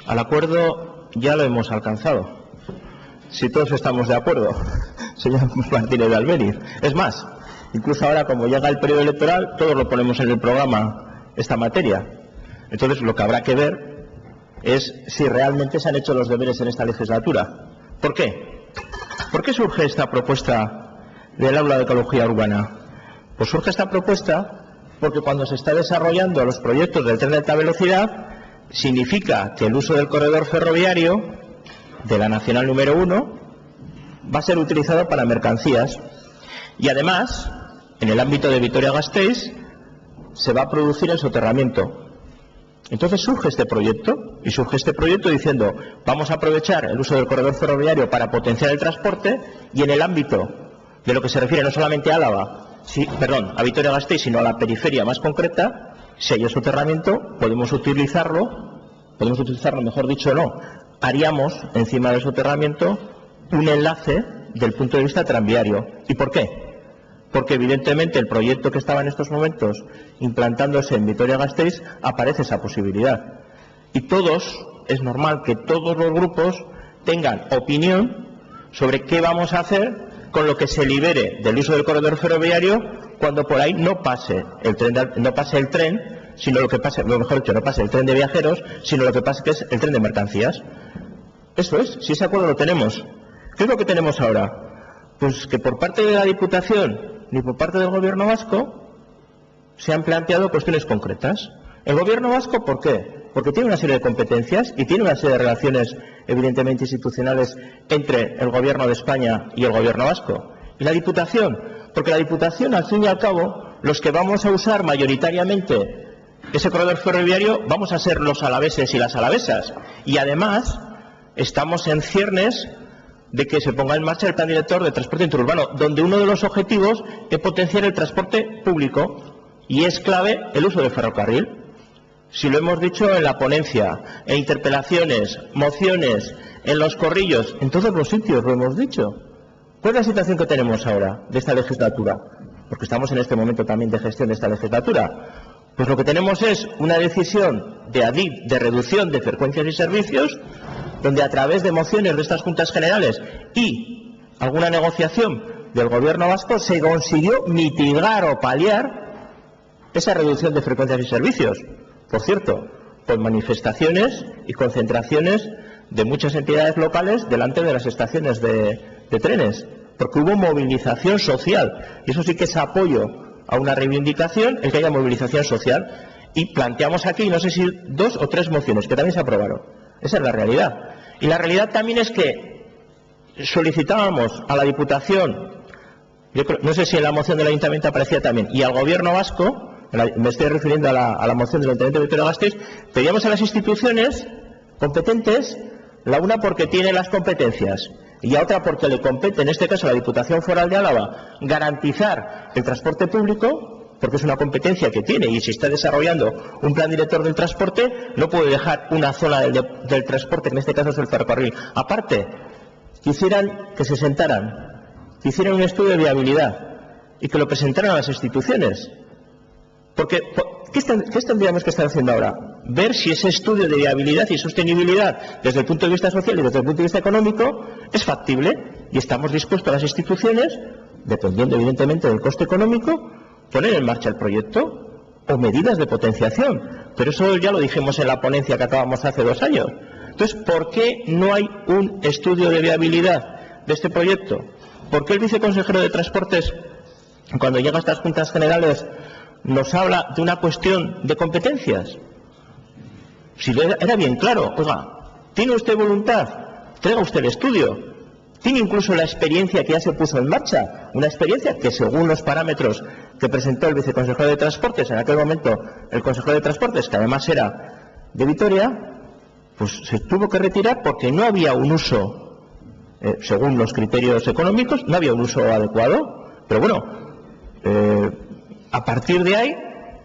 Al acuerdo ya lo hemos alcanzado. Si todos estamos de acuerdo, señor Martínez de Albéniz. Es más, incluso ahora, como llega el periodo electoral, todos lo ponemos en el programa, esta materia. Entonces, lo que habrá que ver es si realmente se han hecho los deberes en esta legislatura. ¿Por qué? ¿Por qué surge esta propuesta del aula de ecología urbana? Pues surge esta propuesta porque cuando se está desarrollando los proyectos del tren de alta velocidad, significa que el uso del corredor ferroviario de la Nacional número 1 va a ser utilizado para mercancías. Y además, en el ámbito de Vitoria-Gasteiz, se va a producir el soterramiento. Entonces surge este proyecto, y surge este proyecto diciendo, vamos a aprovechar el uso del corredor ferroviario para potenciar el transporte, y en el ámbito de lo que se refiere no solamente a Álava, a Vitoria-Gasteiz, sino a la periferia más concreta, si hay soterramiento, podemos utilizarlo, mejor dicho, no, haríamos encima del soterramiento un enlace del punto de vista tranviario. ¿Y por qué? Porque evidentemente el proyecto que estaba en estos momentos implantándose en Vitoria-Gasteiz aparece esa posibilidad. Y es normal que todos los grupos tengan opinión sobre qué vamos a hacer con lo que se libere del uso del corredor ferroviario cuando por ahí no pase el tren, sino lo que pase, mejor dicho, no pase el tren de viajeros, sino lo que pase que es el tren de mercancías. Eso es, si ese acuerdo lo tenemos. ¿Qué es lo que tenemos ahora? Pues que por parte de la Diputación ni por parte del Gobierno vasco se han planteado cuestiones concretas. El Gobierno vasco, ¿por qué? Porque tiene una serie de competencias y tiene una serie de relaciones evidentemente institucionales entre el Gobierno de España y el Gobierno vasco. Y la Diputación, porque la Diputación, al fin y al cabo, los que vamos a usar mayoritariamente ese corredor ferroviario vamos a ser los alaveses y las alavesas. Y además estamos en ciernes de que se ponga en marcha el plan director de transporte interurbano, donde uno de los objetivos es potenciar el transporte público y es clave el uso del ferrocarril. Si lo hemos dicho en la ponencia, en interpelaciones, mociones, en los corrillos, en todos los sitios lo hemos dicho. ¿Cuál es la situación que tenemos ahora de esta legislatura? Porque estamos en este momento también de gestión de esta legislatura. Pues lo que tenemos es una decisión de ADIF de reducción de frecuencias y servicios, donde a través de mociones de estas juntas generales y alguna negociación del Gobierno vasco se consiguió mitigar o paliar esa reducción de frecuencias y servicios. Por cierto, con manifestaciones y concentraciones de muchas entidades locales delante de las estaciones de trenes, porque hubo movilización social, y eso sí que es apoyo a una reivindicación, el que haya movilización social, y planteamos aquí, no sé si 2 o 3 mociones, que también se aprobaron. Esa es la realidad. Y la realidad también es que solicitábamos a la Diputación, no sé si en la moción del Ayuntamiento aparecía también, y al Gobierno vasco, me estoy refiriendo a la moción del Ayuntamiento de Vitoria-Gasteiz, pedíamos a las instituciones competentes, la una porque tiene las competencias y a otra porque le compete, en este caso a la Diputación Foral de Álava, garantizar el transporte público, porque es una competencia que tiene y si está desarrollando un plan director del transporte, no puede dejar una zona del transporte, que en este caso es el ferrocarril. Aparte, quisieran que se sentaran, que hicieran un estudio de viabilidad y que lo presentaran a las instituciones. Porque, ¿qué tendríamos que estar haciendo ahora? Ver si ese estudio de viabilidad y sostenibilidad desde el punto de vista social y desde el punto de vista económico es factible y estamos dispuestos a las instituciones, dependiendo evidentemente del coste económico, poner en marcha el proyecto o medidas de potenciación. Pero eso ya lo dijimos en la ponencia que acabamos hace 2 años. Entonces, ¿por qué no hay un estudio de viabilidad de este proyecto? ¿Por qué el viceconsejero de Transportes, cuando llega a estas juntas generales, nos habla de una cuestión de competencias? Si era bien claro, oiga, ¿tiene usted voluntad? Traiga usted el estudio. Tiene incluso la experiencia que ya se puso en marcha, una experiencia que según los parámetros que presentó el viceconsejero de Transportes, en aquel momento el consejero de Transportes, que además era de Vitoria, pues se tuvo que retirar porque no había un uso, según los criterios económicos, no había un uso adecuado. Pero bueno, a partir de ahí,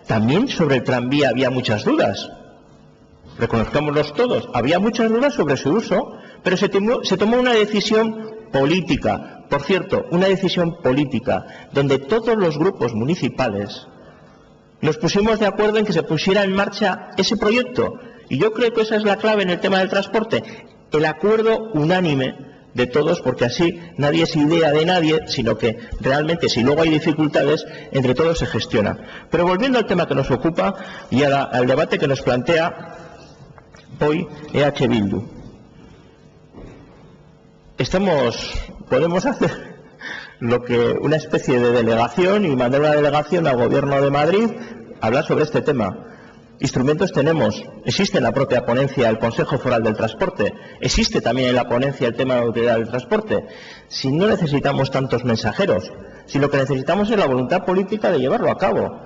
también sobre el tranvía había muchas dudas. Reconozcámoslos todos, había muchas dudas sobre su uso, pero se tomó una decisión política, por cierto, una decisión política, donde todos los grupos municipales nos pusimos de acuerdo en que se pusiera en marcha ese proyecto Y yo creo que esa es la clave en el tema del transporte, el acuerdo unánime de todos, porque así nadie es idea de nadie, sino que realmente, si luego hay dificultades, entre todos se gestiona. Pero volviendo al tema que nos ocupa y al debate que nos plantea hoy EH Bildu. Podemos hacer lo que una especie de delegación y mandar una delegación al Gobierno de Madrid a hablar sobre este tema. Instrumentos tenemos, existe en la propia ponencia el Consejo Foral del Transporte, existe también en la ponencia el tema de la autoridad del transporte. Si no necesitamos tantos mensajeros, si lo que necesitamos es la voluntad política de llevarlo a cabo.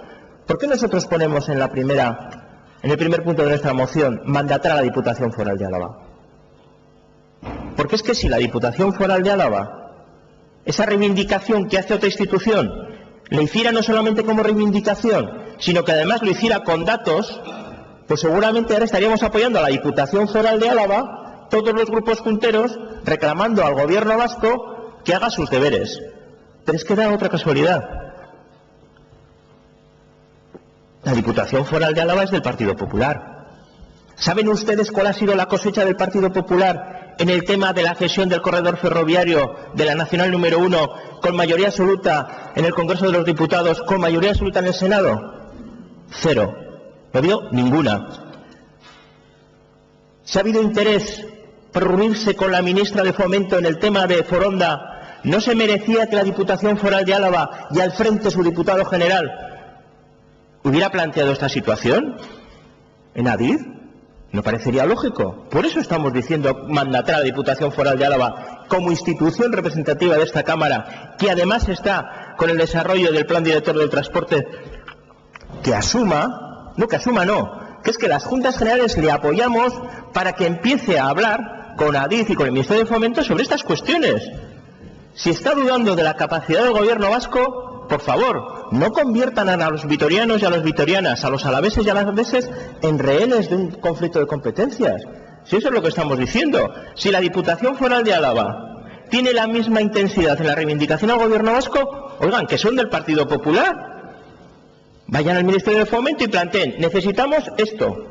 ¿Por qué nosotros ponemos en el primer punto de nuestra moción, mandatar a la Diputación Foral de Álava? Porque es que si la Diputación Foral de Álava, esa reivindicación que hace otra institución, le hiciera no solamente como reivindicación, sino que además lo hiciera con datos, pues seguramente ahora estaríamos apoyando a la Diputación Foral de Álava, todos los grupos junteros, reclamando al Gobierno vasco que haga sus deberes. Pero es que da otra casualidad. La Diputación Foral de Álava es del Partido Popular. ¿Saben ustedes cuál ha sido la cosecha del Partido Popular en el tema de la cesión del corredor ferroviario de la Nacional número 1 con mayoría absoluta en el Congreso de los Diputados, con mayoría absoluta en el Senado? Cero. No ha habido ninguna. Si ha habido interés por reunirse con la ministra de Fomento en el tema de Foronda, ¿no se merecía que la Diputación Foral de Álava y al frente su diputado general hubiera planteado esta situación en Adif? ¿No parecería lógico? Por eso estamos diciendo mandatar a la Diputación Foral de Álava como institución representativa de esta Cámara, que además está con el desarrollo del Plan Director del Transporte, que es que las Juntas Generales le apoyamos para que empiece a hablar con Adif y con el Ministerio de Fomento sobre estas cuestiones. Si está dudando de la capacidad del Gobierno vasco, por favor, no conviertan a los vitorianos y a las vitorianas, a los alaveses y a las alaveses, en rehenes de un conflicto de competencias. Si eso es lo que estamos diciendo. Si la Diputación Foral de Álava tiene la misma intensidad en la reivindicación al Gobierno vasco, oigan, que son del Partido Popular, vayan al Ministerio de Fomento y planteen, necesitamos esto.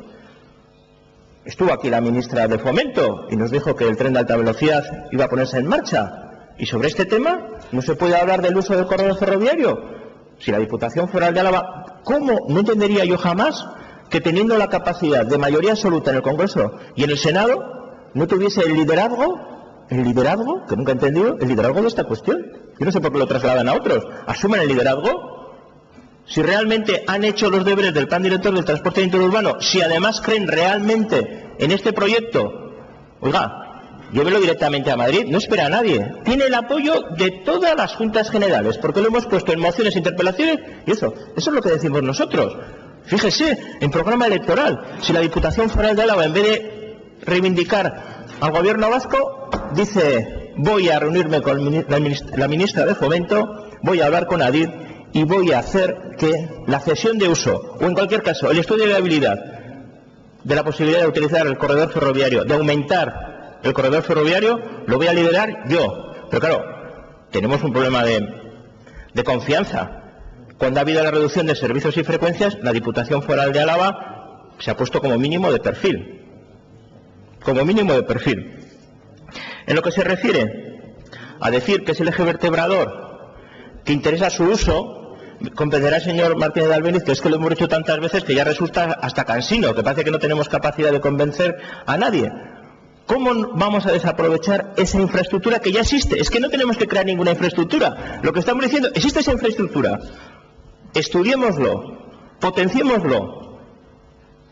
Estuvo aquí la ministra de Fomento y nos dijo que el tren de alta velocidad iba a ponerse en marcha. Y sobre este tema no se puede hablar del uso del corredor ferroviario. Si la Diputación Foral de Álava, ¿cómo? No entendería yo jamás que teniendo la capacidad de mayoría absoluta en el Congreso y en el Senado, no tuviese el liderazgo, que nunca he entendido, el liderazgo de esta cuestión. Yo no sé por qué lo trasladan a otros. ¿Asumen el liderazgo? Si realmente han hecho los deberes del Plan Director del Transporte Interurbano, si además creen realmente en este proyecto, oiga, llévelo directamente a Madrid, no espera a nadie. Tiene el apoyo de todas las Juntas Generales, porque lo hemos puesto en mociones, interpelaciones, y eso es lo que decimos nosotros. Fíjese, en programa electoral, si la Diputación Foral de Álava, en vez de reivindicar al Gobierno vasco, dice, voy a reunirme con la ministra de Fomento, voy a hablar con Adif, y voy a hacer que la cesión de uso, o en cualquier caso, el estudio de viabilidad de la posibilidad de utilizar el corredor ferroviario, de aumentar el corredor ferroviario, lo voy a liderar yo. Pero claro, tenemos un problema de confianza. Cuando ha habido la reducción de servicios y frecuencias, la Diputación Foral de Álava se ha puesto como mínimo de perfil. Como mínimo de perfil. En lo que se refiere a decir que es el eje vertebrador que interesa su uso, comprenderá el señor Martínez de Albéniz que es que lo hemos dicho tantas veces que ya resulta hasta cansino, que parece que no tenemos capacidad de convencer a nadie. ¿Cómo vamos a desaprovechar esa infraestructura que ya existe? Es que no tenemos que crear ninguna infraestructura. Lo que estamos diciendo, existe esa infraestructura. Estudiémoslo, potenciémoslo.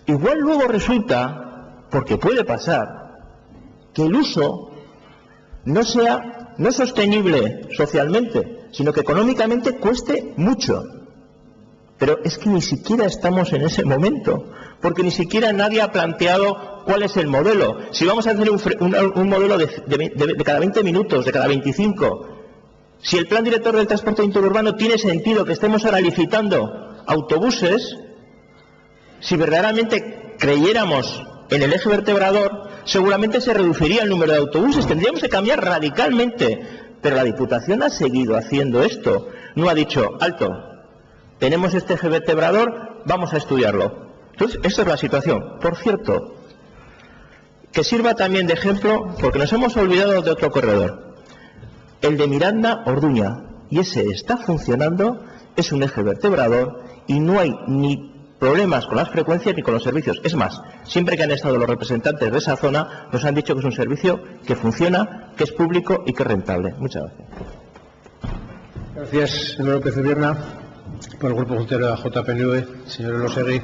Igual luego resulta, porque puede pasar, que el uso no sea no sostenible socialmente, sino que económicamente cueste mucho. Pero es que ni siquiera estamos en ese momento, porque ni siquiera nadie ha planteado cuál es el modelo. Si vamos a hacer un modelo de cada 20 minutos, de cada 25, si el Plan Director del Transporte Interurbano tiene sentido que estemos ahora licitando autobuses, si verdaderamente creyéramos en el eje vertebrador, seguramente se reduciría el número de autobuses, tendríamos que cambiar radicalmente. Pero la Diputación ha seguido haciendo esto, no ha dicho, alto, tenemos este eje vertebrador, vamos a estudiarlo. Entonces, esa es la situación. Por cierto, Que sirva también de ejemplo, porque nos hemos olvidado de otro corredor, el de Miranda-Orduña, y ese está funcionando, es un eje vertebrador y no hay ni problemas con las frecuencias ni con los servicios. Es más, siempre que han estado los representantes de esa zona nos han dicho que es un servicio que funciona, que es público y que es rentable. Muchas gracias. Gracias, señor López de Vierna. Por el Grupo Juntero de la JPNV, señor Elosegui.